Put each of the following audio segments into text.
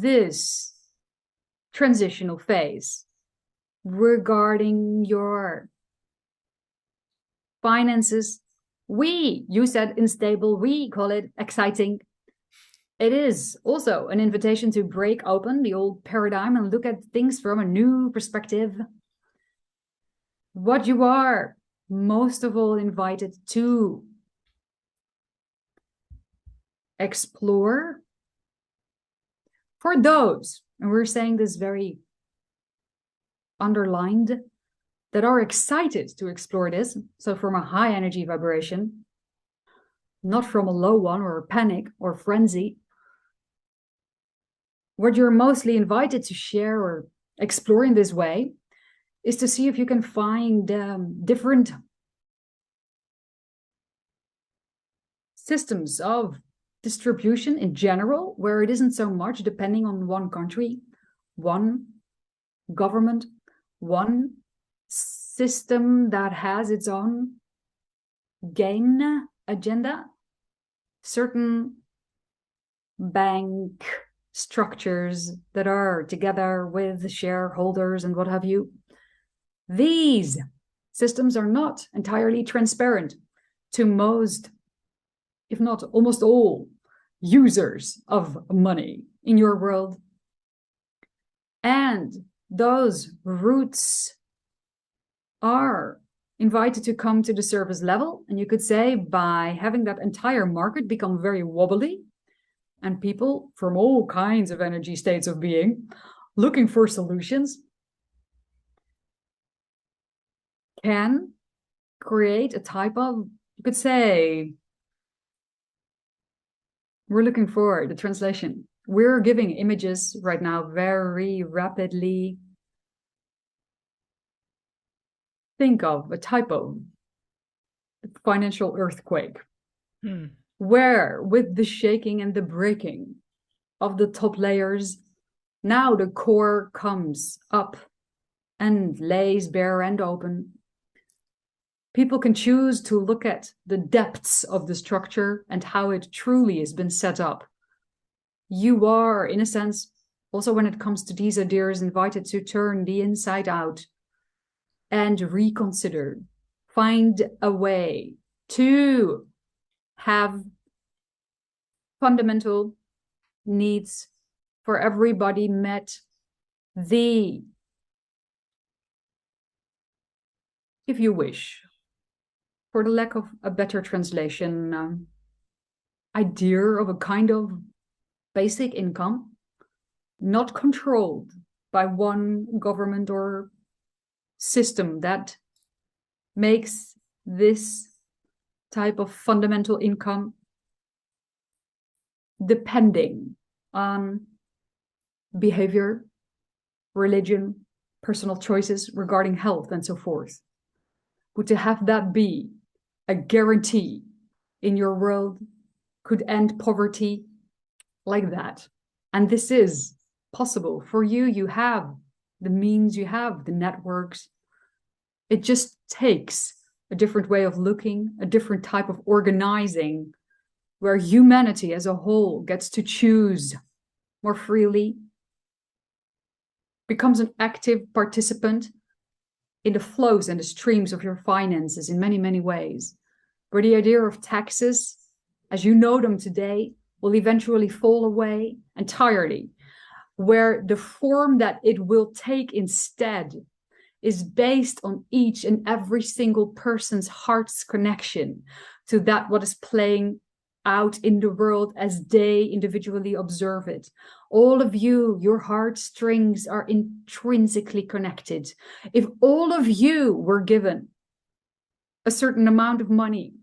this transitional phase regarding your finances. We use that unstable, we call it exciting. It is also an invitation to break open the old paradigm and look at things from a new perspective. What you are most of all invited to explore, for those, and we're saying this very underlined, that are excited to explore this, so from a high energy vibration, not from a low one or a panic or frenzy. What you're mostly invited to share or explore in this way is to see if you can find different systems of distribution in general, where it isn't so much depending on one country, one government, one system that has its own gain agenda. Certain bank structures that are together with shareholders and what have you. These systems are not entirely transparent to most, if not almost all, users of money in your world. And those roots are invited to come to the surface level. And you could say by having that entire market become very wobbly, and people from all kinds of energy states of being looking for solutions can create a type of, you could say, we're looking for the translation. We're giving images right now very rapidly. Think of a type of financial earthquake, where with the shaking and the breaking of the top layers, now the core comes up and lays bare and open. People can choose to look at the depths of the structure and how it truly has been set up. You are, in a sense, also when it comes to these ideas, invited to turn the inside out and reconsider, find a way to have fundamental needs for everybody met. The, if you wish, for the lack of a better translation, idea of a kind of basic income, not controlled by one government or system that makes this type of fundamental income depending on behavior, religion, personal choices regarding health and so forth. But to have that be a guarantee in your world could end poverty like that. And this is possible for you. You have the means, you have the networks. It just takes a different way of looking, a different type of organizing, where humanity as a whole gets to choose more freely, becomes an active participant in the flows and the streams of your finances in many, many ways, where the idea of taxes, as you know them today, will eventually fall away entirely, where the form that it will take instead is based on each and every single person's heart's connection to that what is playing out in the world as they individually observe it. All of you, your heartstrings are intrinsically connected. If all of you were given a certain amount of money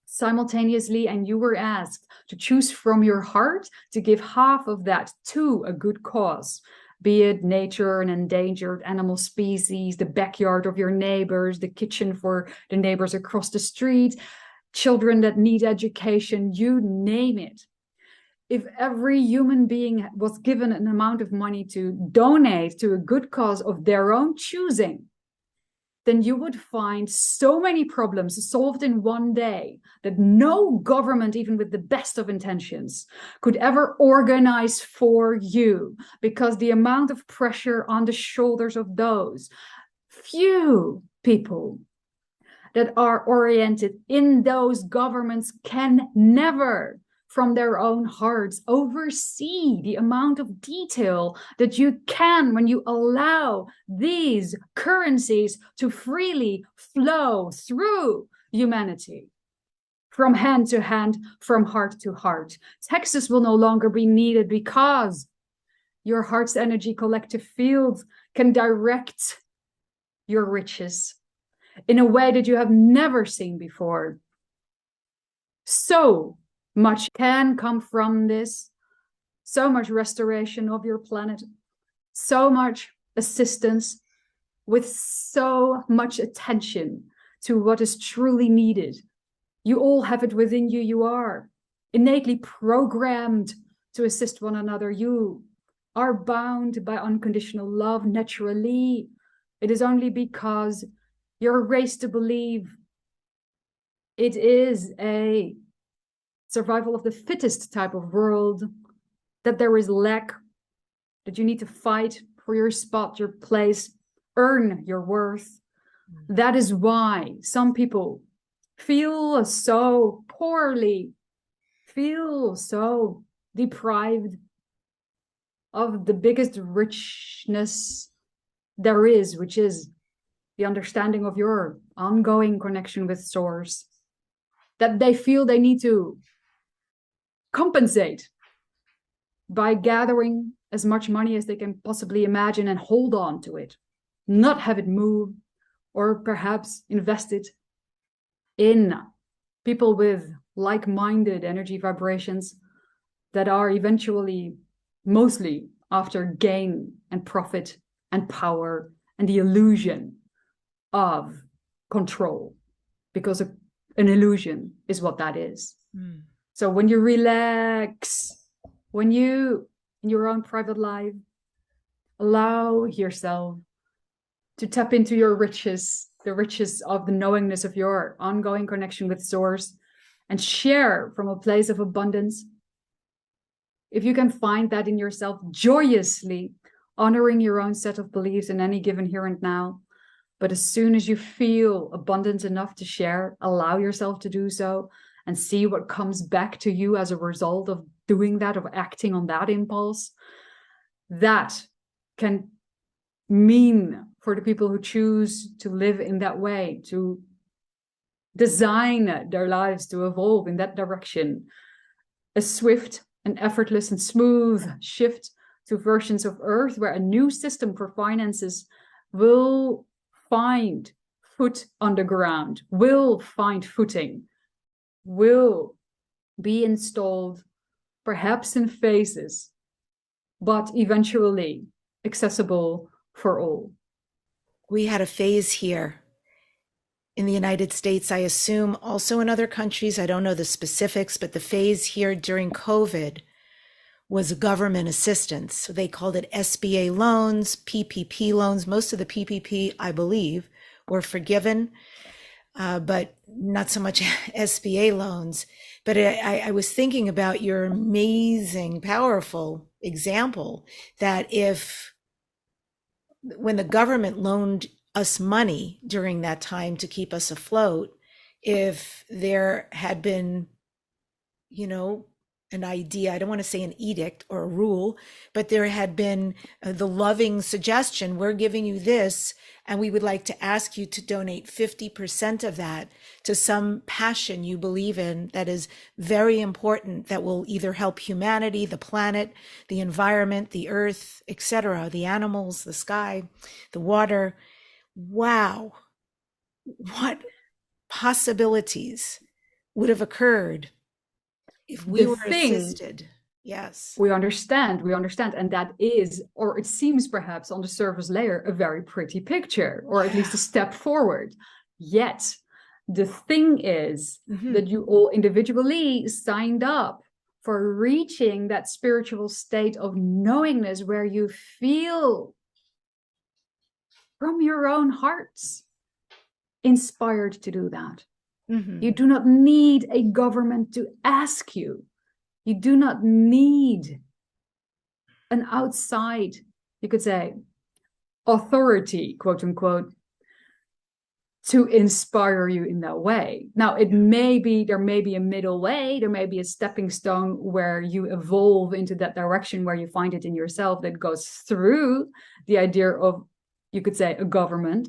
simultaneously and you were asked to choose from your heart to give half of that to a good cause, be it nature, an endangered animal species, the backyard of your neighbors, the kitchen for the neighbors across the street, children that need education, you name it. If every human being was given an amount of money to donate to a good cause of their own choosing, then you would find so many problems solved in one day that no government, even with the best of intentions, could ever organize for you, because the amount of pressure on the shoulders of those few people that are oriented in those governments can never, from their own hearts, oversee the amount of detail that you can when you allow these currencies to freely flow through humanity. From hand to hand, from heart to heart. Taxes will no longer be needed because your heart's energy collective field can direct your riches in a way that you have never seen before. So much can come from this, so much restoration of your planet, so much assistance, with so much attention to what is truly needed. You all have it within you. You are innately programmed to assist one another. You are bound by unconditional love naturally. It is only because you're raised to believe it is a survival of the fittest type of world, that there is lack, that you need to fight for your spot, your place, earn your worth. That is why some people feel so poorly, feel so deprived of the biggest richness there is, which is the understanding of your ongoing connection with Source, that they feel they need to compensate by gathering as much money as they can possibly imagine and hold on to it, not have it move, or perhaps invest it in people with like-minded energy vibrations that are eventually mostly after gain and profit and power and the illusion of control, because an illusion is what that is. So when you relax, when you, in your own private life, allow yourself to tap into your riches, the riches of the knowingness of your ongoing connection with Source, and share from a place of abundance, if you can find that in yourself, joyously honoring your own set of beliefs in any given here and now, but as soon as you feel abundant enough to share, allow yourself to do so and see what comes back to you as a result of doing that, of acting on that impulse. That can mean, for the people who choose to live in that way, to design their lives to evolve in that direction, a swift and effortless and smooth shift to versions of Earth where a new system for finances will find foot on the ground, will find footing, will be installed, perhaps in phases, but eventually accessible for all. We had a phase here in the United States, I assume also in other countries, I don't know the specifics, but the phase here during COVID was government assistance. So they called it SBA loans, PPP loans. Most of the PPP, I believe, were forgiven, but not so much SBA loans. But I was thinking about your amazing, powerful example that when the government loaned us money during that time to keep us afloat, if there had been, an idea, I don't want to say an edict or a rule, but there had been the loving suggestion, we're giving you this, and we would like to ask you to donate 50% of that to some passion you believe in that is very important, that will either help humanity, the planet, the environment, the earth, etc., the animals, the sky, the water. Wow, what possibilities would have occurred if we were assisted? Yes. We understand. And that is, or it seems perhaps on the surface layer, a very pretty picture, or at least a step forward. Yet, the thing is that you all individually signed up for reaching that spiritual state of knowingness where you feel from your own hearts inspired to do that. Mm-hmm. You do not need a government to ask you. You do not need an outside, you could say, authority, quote unquote, to inspire you in that way. Now, there may be a middle way, there may be a stepping stone where you evolve into that direction, where you find it in yourself that goes through the idea of, you could say, a government,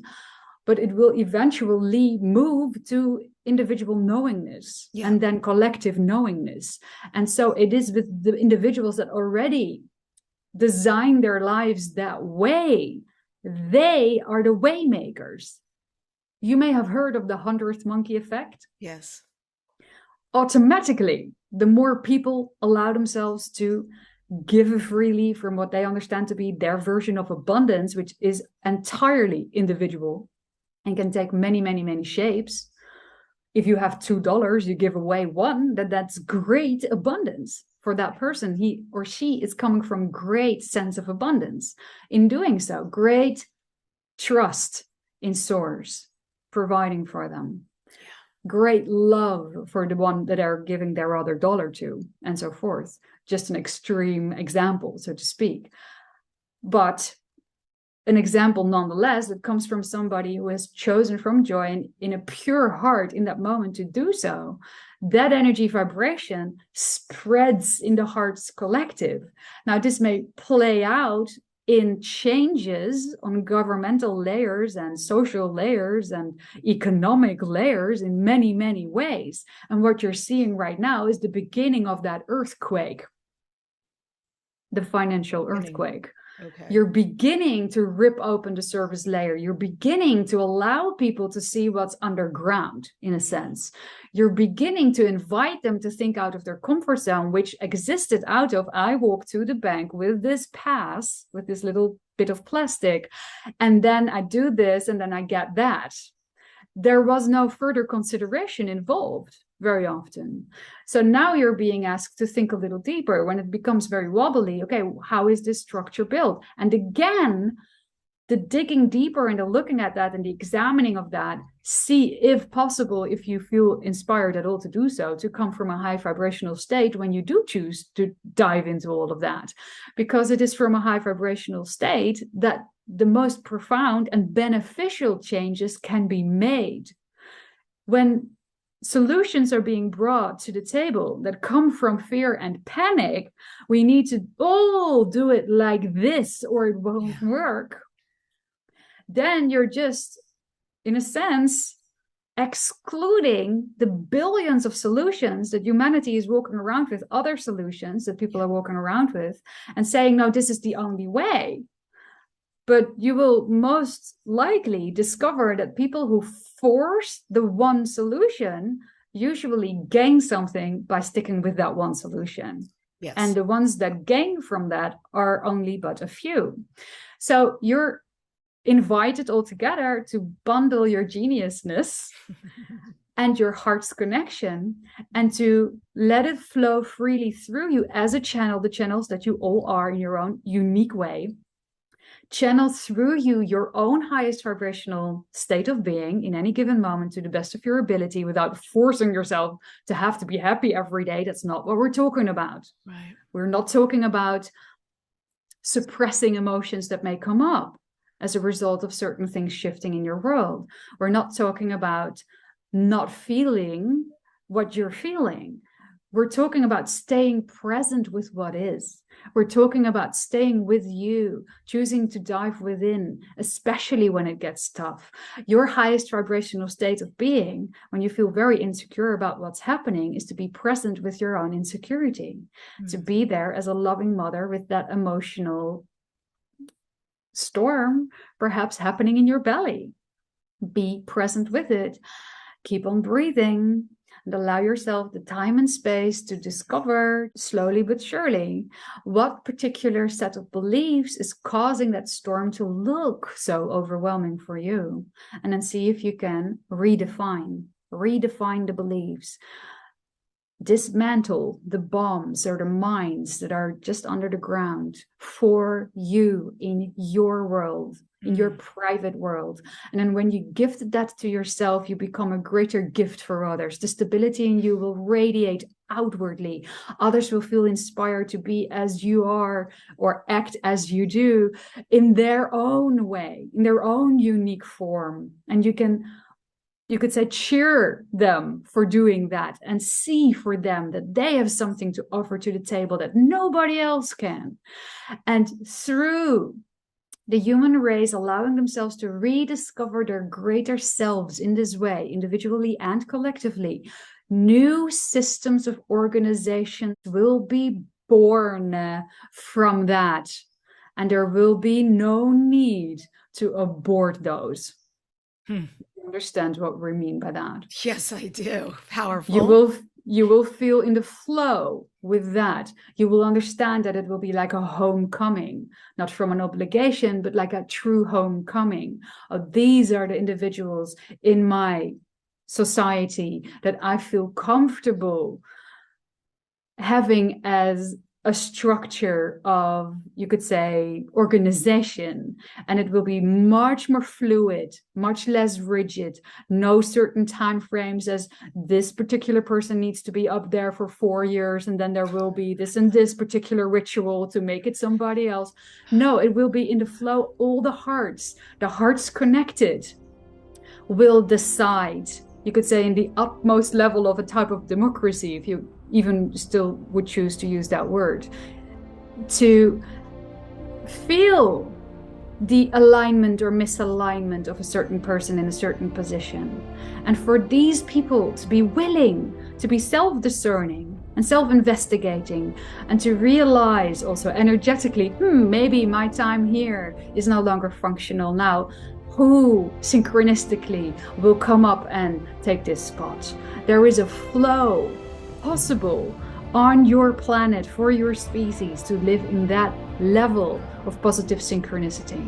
but it will eventually move to individual knowingness and then collective knowingness. And so it is with the individuals that already design their lives that way. They are the way makers. You may have heard of the 100th monkey effect. Yes. Automatically, the more people allow themselves to give freely from what they understand to be their version of abundance, which is entirely individual and can take many, many, many shapes. If you have $2, you give away one, that's great abundance for that person. He or she is coming from great sense of abundance. In doing so, great trust in source, providing for them. Great love for the one that are giving their other dollar to, and so forth. Just an extreme example, so to speak. But an example nonetheless that comes from somebody who has chosen from joy and in a pure heart in that moment to do so. That energy vibration spreads in the heart's collective. Now, this may play out in changes on governmental layers and social layers and economic layers in many, many ways. And what you're seeing right now is the beginning of that earthquake, the financial earthquake. Okay. You're beginning to rip open the surface layer. You're beginning to allow people to see what's underground, in a sense. You're beginning to invite them to think out of their comfort zone, which existed out of, I walk to the bank with this pass, with this little bit of plastic, and then I do this, and then I get that. There was no further consideration involved very often. So now you're being asked to think a little deeper when it becomes very wobbly. Okay, how is this structure built? And again, the digging deeper and the looking at that and the examining of that, see if possible, if you feel inspired at all to do so, to come from a high vibrational state when you do choose to dive into all of that. Because it is from a high vibrational state that the most profound and beneficial changes can be made. When solutions are being brought to the table that come from fear and panic, we need to all do it like this or it won't work. Then you're just, in a sense, excluding the billions of solutions that humanity is walking around with, other solutions that people are walking around with, and saying, no, this is the only way. But you will most likely discover that people who force the one solution usually gain something by sticking with that one solution. Yes. And the ones that gain from that are only but a few. So you're invited all together to bundle your geniusness and your heart's connection and to let it flow freely through you as a channel, the channels that you all are in your own unique way. Channel through you your own highest vibrational state of being in any given moment to the best of your ability without forcing yourself to have to be happy every day. That's not what we're talking about. Right. We're not talking about suppressing emotions that may come up as a result of certain things shifting in your world. We're not talking about not feeling what you're feeling. We're talking about staying present with what is. We're talking about staying with you, choosing to dive within, especially when it gets tough. Your highest vibrational state of being, when you feel very insecure about what's happening, is to be present with your own insecurity, to be there as a loving mother with that emotional storm, perhaps happening in your belly. Be present with it. Keep on breathing. And allow yourself the time and space to discover, slowly but surely, what particular set of beliefs is causing that storm to look so overwhelming for you. And then see if you can redefine the beliefs. dismantle the bombs or the mines that are just under the ground for you in your world, in your private world. And then when you gift that to yourself, you become a greater gift for others. The stability in you will radiate outwardly. Others will feel inspired to be as you are or act as you do in their own way, in their own unique form. And you could say cheer them for doing that and see for them that they have something to offer to the table that nobody else can. And through the human race allowing themselves to rediscover their greater selves in this way, individually and collectively, new systems of organization will be born from that. And there will be no need to abort those. Understand what we mean by that? Yes, I do. Powerful. You will feel in the flow with that. You will understand that it will be like a homecoming, not from an obligation, but like a true homecoming. These are the individuals in my society that I feel comfortable having as a structure of, you could say, organization, and it will be much more fluid, much less rigid, no certain time frames as this particular person needs to be up there for 4 years and then there will be this and this particular ritual to make it somebody else. No, it will be in the flow. All the hearts connected will decide, you could say, in the utmost level of a type of democracy, if you even still would choose to use that word, to feel the alignment or misalignment of a certain person in a certain position. And for these people to be willing to be self-discerning and self-investigating and to realize also energetically, maybe my time here is no longer functional now. Who synchronistically will come up and take this spot? There is a flow possible on your planet for your species to live in that level of positive synchronicity.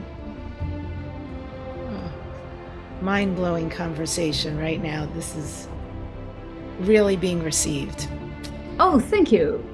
Mind-blowing conversation right now. This is really being received. Oh, thank you.